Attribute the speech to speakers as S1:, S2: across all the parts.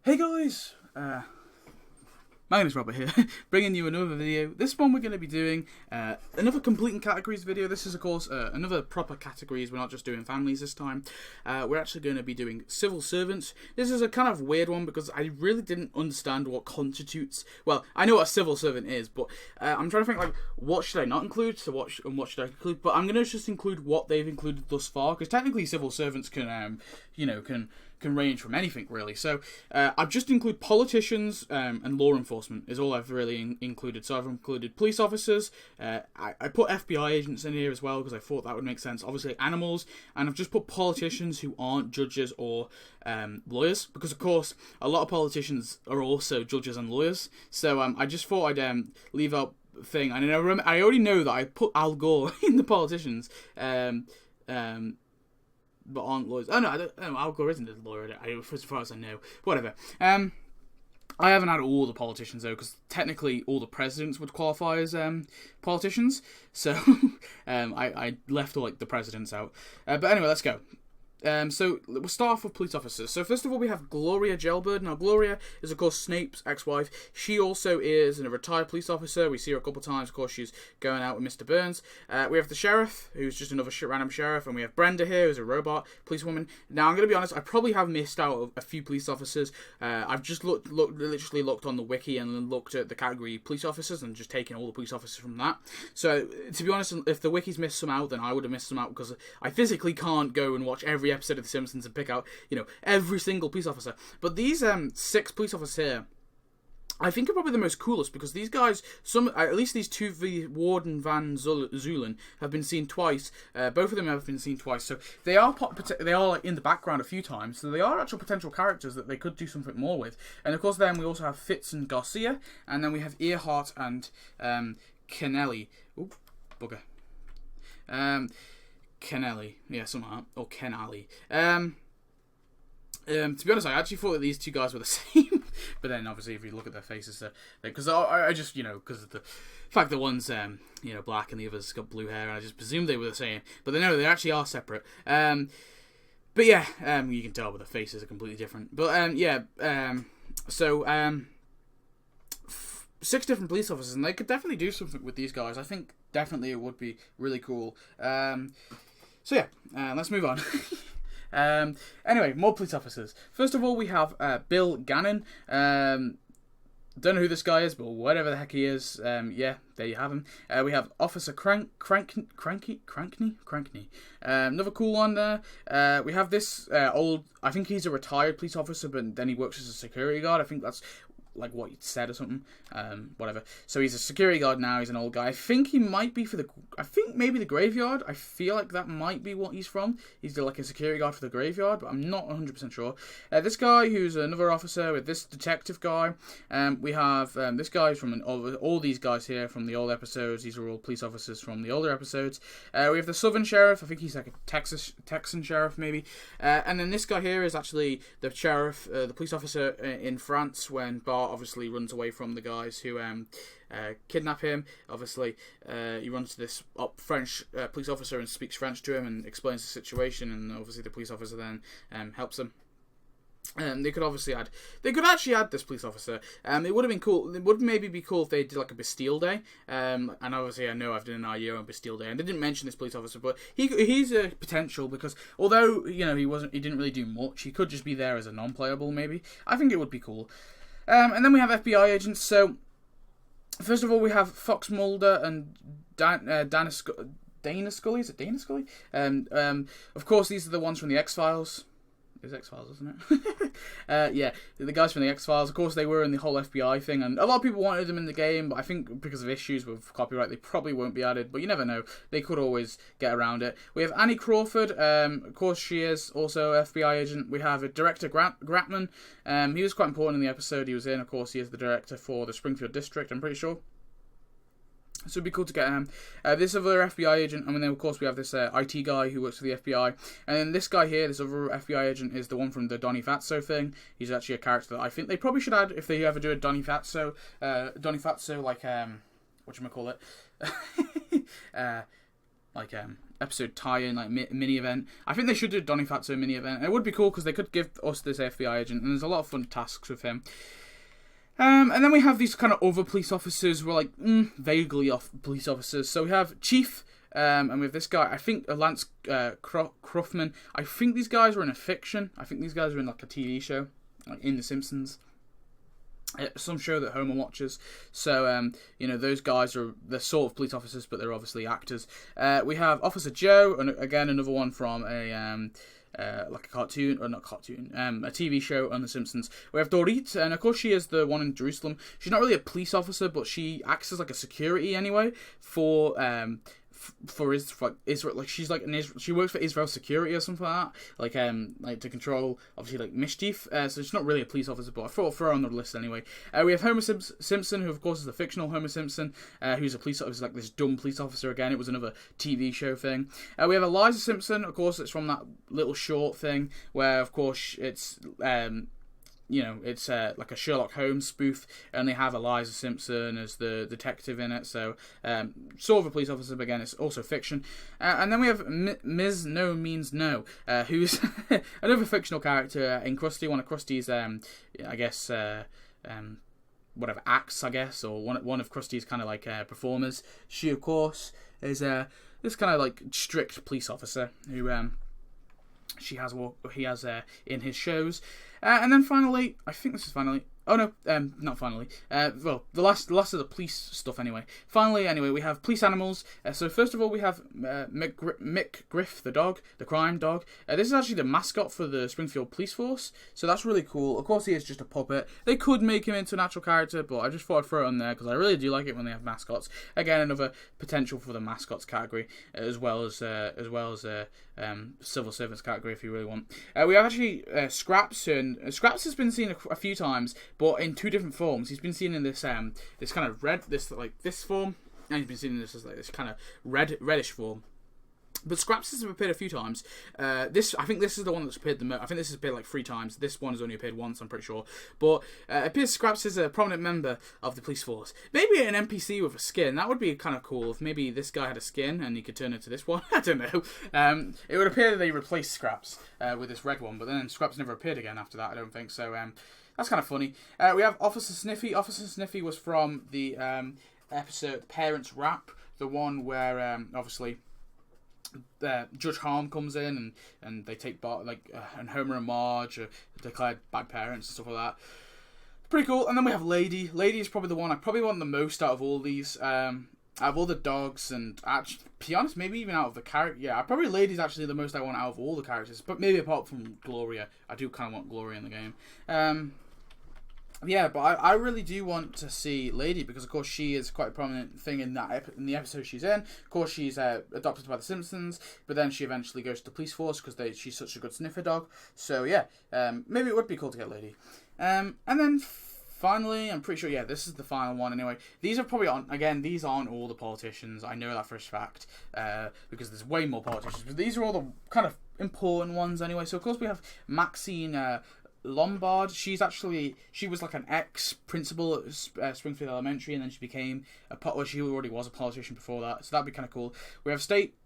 S1: Hey guys, Magnus Robert here, bringing you another video. This one we're going to be doing another completing categories video. This is of course another proper categories. We're not just doing families this time. We're actually going to be doing civil servants. This is a kind of weird one because I really didn't understand what constitutes. Well, I know what a civil servant is, but I'm trying to think like what should I not include, what should I include. But I'm going to just include what they've included thus far, because technically civil servants can can range from anything really. So I've just included politicians and law enforcement is all I've really included. So I've included police officers. I put FBI agents in here as well because I thought that would make sense. Obviously animals, and I've just put politicians who aren't judges or lawyers, because of course a lot of politicians are also judges and lawyers. So I just thought I'd leave out thing. And I already know that I put Al Gore in the politicians. But aren't lawyers. Oh no, I don't know. Al Gore isn't a lawyer, as far as I know. Whatever. I haven't had all the politicians though, because technically all the presidents would qualify as politicians. So I left all like the presidents out. But anyway, let's go. So we'll start off with police officers. So first of all, we have Gloria Gelbird. Now Gloria is of course Snape's ex-wife. She also is a retired police officer. We see her a couple of times. Of course, she's going out with Mr. Burns. We have the sheriff, who's just another random sheriff, and we have Brenda here, who's a robot policewoman. Now I'm going to be honest, I probably have missed out a few police officers. I've just literally looked on the wiki and looked at the category police officers and just taken all the police officers from that. So to be honest, if the wiki's missed some out, then I would have missed some out, because I physically can't go and watch every episode of The Simpsons and pick out, every single police officer. But these 6 police officers here, I think are probably the most coolest, because these guys, at least these two, the Ward and Van Zulen, have been seen twice. Both of them have been seen twice, so they are like in the background a few times. So they are actual potential characters that they could do something more with. And of course, then we also have Fitz and Garcia, and then we have Earhart and Kennelly. Oop, bugger. Kennelly, yeah, something like that, or Kennelly. To be honest, I actually thought that these two guys were the same, but then obviously if you look at their faces, because I just because of the fact that one's black and the other's got blue hair, and I just presumed they were the same, but no, they actually are separate. But yeah, you can tell, but the faces are completely different. But so 6 different police officers, and they could definitely do something with these guys. I think definitely it would be really cool. So yeah, let's move on. Anyway, more police officers. First of all, we have Bill Gannon. Don't know who this guy is, but whatever the heck he is, yeah, there you have him. We have Officer Crankney. Another cool one there. We have this old, I think he's a retired police officer, but then he works as a security guard. I think that's like what you said or something, whatever. So he's a security guard now. He's an old guy. I think he might be maybe the graveyard. I feel like that might be what he's from. He's like a security guard for the graveyard, but I'm not 100% sure. This guy who's another officer with this detective guy. We have this guy from all these guys here from the old episodes. These are all police officers from the older episodes. We have the Southern Sheriff. I think he's like a Texan sheriff maybe. And then this guy here is actually the sheriff, the police officer in France when Bart obviously runs away from the guys who kidnap him. Obviously, he runs to this French police officer and speaks French to him and explains the situation, and obviously the police officer then helps him. They could actually add this police officer. It would have been cool. It would maybe be cool if they did like a Bastille Day. And obviously I know I've done an idea on Bastille Day, and they didn't mention this police officer, but he's a potential, because although he didn't really do much, he could just be there as a non-playable maybe. I think it would be cool. And then we have FBI agents. So first of all, we have Fox Mulder and Dana Scully. Is it Dana Scully? Of course, these are the ones from the X-Files. It's X-Files, isn't it? Yeah, the guys from the X-Files. Of course, they were in the whole FBI thing, and a lot of people wanted them in the game, but I think because of issues with copyright, they probably won't be added, but you never know. They could always get around it. We have Annie Crawford. Of course, she is also an FBI agent. We have Director Gratman. He was quite important in the episode he was in. Of course, he is the director for the Springfield District, I'm pretty sure. So it'd be cool to get him. This other FBI agent, and then of course we have this IT guy who works for the FBI. And then this guy here, this other FBI agent, is the one from the Donnie Fatso thing. He's actually a character that I think they probably should add if they ever do a Donnie Fatso. Like, whatchamacallit? episode tie-in, like mini event. I think they should do a Donny Fatso mini event. It would be cool because they could give us this FBI agent, and there's a lot of fun tasks with him. And then we have these kind of other police officers who are like vaguely off police officers. So we have Chief, and we have this guy, I think Lance Cruffman. I think these guys were in a fiction. I think these guys were in like a TV show, like in The Simpsons. Some show that Homer watches. So, those guys are the sort of police officers, but they're obviously actors. We have Officer Joe, and again, another one from like a cartoon, or not cartoon, a TV show on The Simpsons. We have Dorit, and of course she is the one in Jerusalem. She's not really a police officer, but she acts as like a security anyway for Israel. Like she's like she works for Israel security or something like that, like to control obviously like mischief. So she's not really a police officer, but I thought I'd throw her on the list anyway. We have Homer Simpson, who of course is the fictional Homer Simpson, who's a police officer, like this dumb police officer again. It was another TV show thing. We have Eliza Simpson, of course. It's from that little short thing where of course it's it's like a Sherlock Holmes spoof, and they have Eliza Simpson as the detective in it, so sort of a police officer, but again, it's also fiction. And then we have Ms. No Means No, who's another fictional character in Krusty, one of Krusty's, whatever, acts, I guess, or one of Krusty's kind of like performers. She, of course, is this kind of like strict police officer who he has in his shows. And then finally, I think this is finally. Oh no, not finally. Well, the last of the police stuff anyway. Finally, we have police animals. So first of all, we have Mick Griff, the dog, the crime dog. This is actually the mascot for the Springfield Police Force, so that's really cool. Of course, he is just a puppet. They could make him into an actual character, but I just thought I'd throw it on there because I really do like it when they have mascots. Again, another potential for the mascots category, as well as civil servants category if you really want. We have actually Scraps, and Scraps has been seen a few times, but in two different forms. He's been seen in this this kind of red, this form, and he's been seen in this as like this kind of reddish form. But Scraps has appeared a few times. I think this is the one that's appeared the most. I think this has appeared like 3 times. This one has only appeared once, I'm pretty sure. But it appears Scraps is a prominent member of the police force. Maybe an NPC with a skin. That would be kind of cool if maybe this guy had a skin and he could turn into this one. I don't know. It would appear that they replaced Scraps with this red one, but then Scraps never appeared again after that, I don't think. So that's kind of funny. We have Officer Sniffy. Officer Sniffy was from the episode Parents Rap, the one where obviously Judge Harm comes in and they take and Homer and Marge are declared bad parents and stuff like that. Pretty cool. And then we have Lady. Lady is probably the one I probably want the most out of all these. Out of all the dogs, and actually, to be honest, maybe even out of the character. Yeah, probably Lady's actually the most I want out of all the characters. But maybe apart from Gloria, I do kind of want Gloria in the game. Yeah, but I really do want to see Lady because, of course, she is quite a prominent thing in the episode she's in. Of course, she's adopted by the Simpsons, but then she eventually goes to the police force because she's such a good sniffer dog. So yeah, maybe it would be cool to get Lady. And then finally, I'm pretty sure, yeah, this is the final one anyway. These are probably these aren't all the politicians. I know that for a fact because there's way more politicians, but these are all the kind of important ones anyway. So of course we have Maxine Lombard. She was like an ex-principal at Springfield Elementary, and then she became she already was a politician before that, so that'd be kind of cool. We have State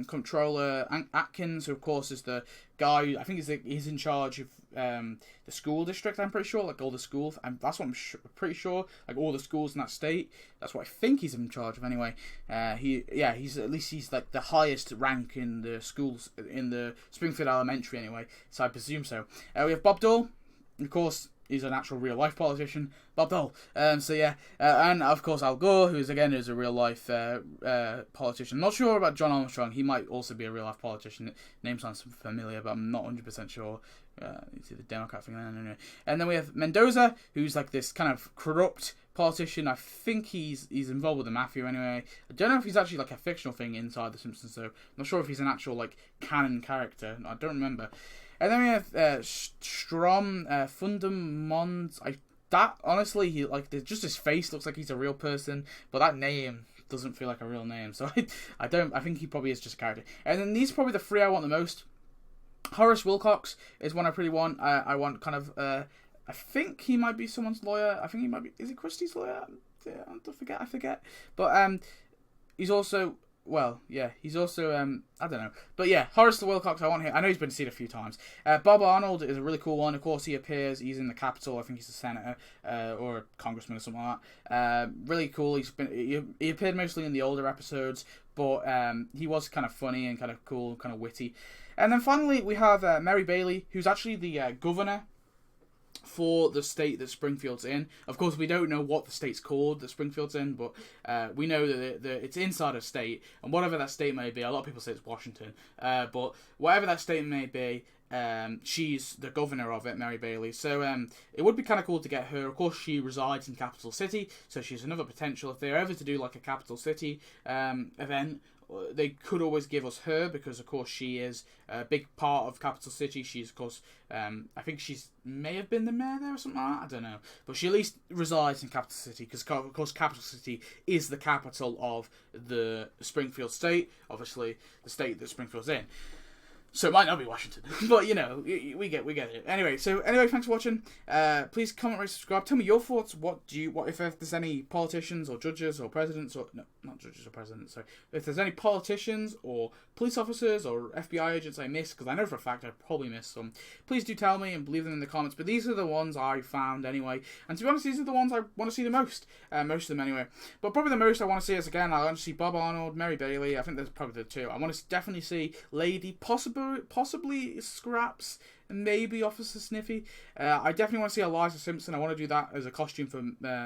S1: Controller Atkins, who of course is the guy, I think he's in charge of the school district, I'm pretty sure, like all the schools, and that's what I'm pretty sure, like all the schools in that state, that's what I think he's in charge of anyway. He's like the highest rank in the schools, in the Springfield Elementary anyway, so I presume so. We have Bob Dole, of course. He's an actual real life politician, Bob Dole. And of course Al Gore, who is a real life politician. Not sure about John Armstrong. He might also be a real life politician. Name sounds familiar, but I'm not 100% sure. It's the Democrat thing. No. And then we have Mendoza, who's like this kind of corrupt politician. I think he's involved with the mafia anyway. I don't know if he's actually like a fictional thing inside The Simpsons, though. I'm not sure if he's an actual like canon character. I don't remember. And then we have Strom Fundamons. Honestly, just his face looks like he's a real person, but that name doesn't feel like a real name. So I think he probably is just a character. And then these are probably the 3 I want the most. Horace Wilcox is one I pretty want. I want kind of. I think he might be someone's lawyer. I think he might be. Is it Christie's lawyer? Yeah, I forget. But he's also well, yeah, he's also, I don't know. But yeah, Horace the Wilcox, I know he's been seen a few times. Bob Arnold is a really cool one. Of course, he appears, he's in the Capitol, I think he's a senator, or a congressman or something like that. Really cool, he appeared mostly in the older episodes, but he was kind of funny and kind of cool, kind of witty. And then finally, we have Mary Bailey, who's actually the governor for the state that Springfield's in. Of course, we don't know what the state's called that Springfield's in, but we know that it's inside a state, and whatever that state may be, a lot of people say it's Washington, but whatever that state may be, she's the governor of it, Mary Bailey. So it would be kind of cool to get her. Of course, she resides in Capital City, so she's another potential. If they're ever to do like a Capital City event, they could always give us her, because of course she is a big part of Capital City. She's of course, I think she's may have been the mayor there or something like that, I don't know, but she at least resides in Capital City, because of course Capital City is the capital of the Springfield state, obviously the state that Springfield's in. So it might not be Washington, but you know, we get it. Anyway, thanks for watching. Please comment, rate, subscribe. Tell me your thoughts. What if there's any politicians or judges or presidents, or no, not judges or presidents. Sorry, if there's any politicians or police officers or FBI agents I missed, because I know for a fact I probably missed some. Please do tell me and leave them in the comments. But these are the ones I found anyway, and to be honest, these are the ones I want to see the most. Most of them anyway. But probably the most I want to see is, again, I want to see Bob Arnold, Mary Bailey. I think that's probably the two. I want to definitely see Lady, possibly Scraps, and maybe Officer Sniffy. I definitely want to see Eliza Simpson. I want to do that as a costume for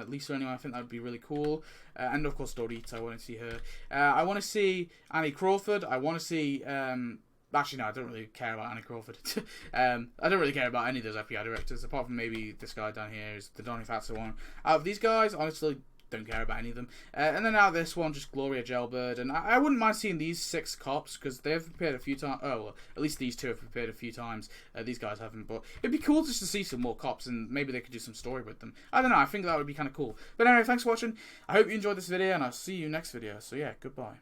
S1: Lisa anyway. I think that would be really cool. And of course Dorita, I want to see her. I want to see Annie Crawford. I want to see... Actually, no, I don't really care about Annie Crawford. I don't really care about any of those FBI directors, apart from maybe this guy down here, is the Donny Fatso one. Out of these guys, honestly, don't care about any of them. And then out of this one, just Gloria Jailbird. And I wouldn't mind seeing these 6 cops, because they've appeared a few times. Oh, well, at least these 2 have appeared a few times. These guys haven't. But it'd be cool just to see some more cops, and maybe they could do some story with them. I don't know, I think that would be kind of cool. But anyway, thanks for watching. I hope you enjoyed this video, and I'll see you next video. So yeah, goodbye.